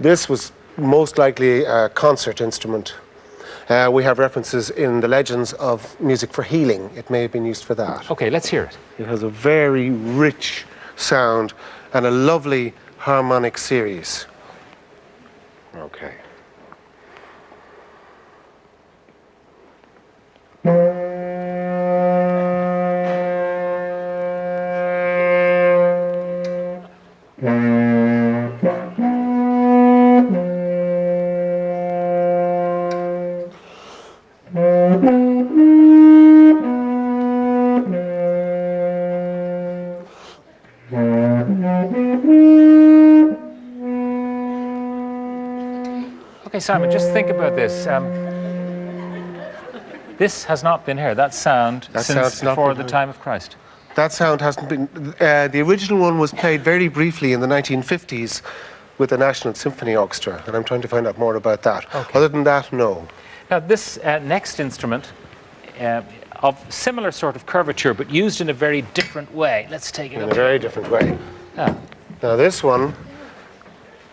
This was most likely a concert instrument. We have references in the legends of music for healing. It may have been used for that. Okay, let's hear it. It has a very rich sound and a lovely harmonic series. Okay. Okay, Simon, just think about this. This has not been heard, that sound, since before the time of Christ. That sound hasn't been... the original one was played very briefly in the 1950s with the National Symphony Orchestra, and I'm trying to find out more about that. Okay. Other than that, no. Now, this next instrument, of similar sort of curvature, but used in a very different way. Let's take it In up. a very different way. Ah. Now this one,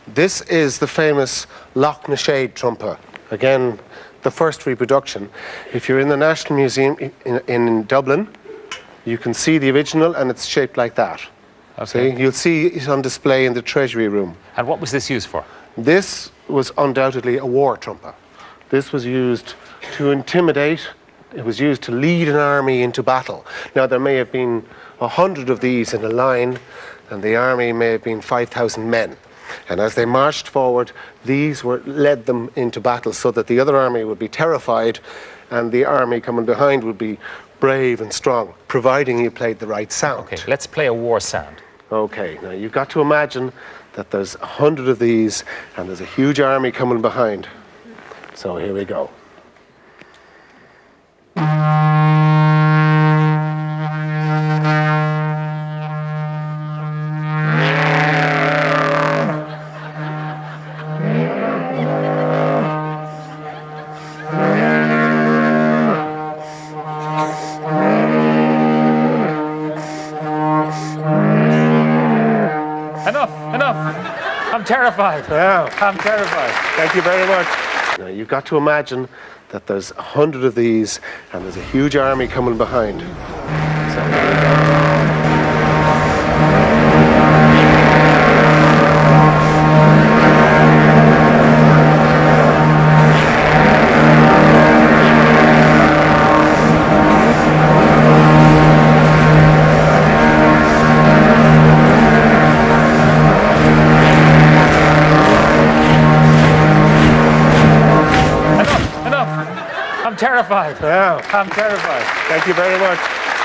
this is the famous Loch na Shade trumpa. Again, the first reproduction. If you're in the National Museum in Dublin, you can see the original, and it's shaped like that. Okay. See? You'll see it on display in the Treasury Room. And what was this used for? This was undoubtedly a war trumpa. This was used to intimidate. It was used to lead an army into battle. Now, there may have been 100 of these in a line, and the army may have been 5,000 men. And as they marched forward, these led them into battle so that the other army would be terrified, and the army coming behind would be brave and strong, providing you played the right sound. Okay, let's play a war sound. Okay, now you've got to imagine that there's 100 of these, and there's a huge army coming behind. So here we go. Enough! I'm terrified. Yeah. I'm terrified. Thank you very much. Now, you've got to imagine that there's 100 of these, and there's a huge army coming behind. So here we go. I'm terrified. Yeah. I'm terrified. Thank you very much.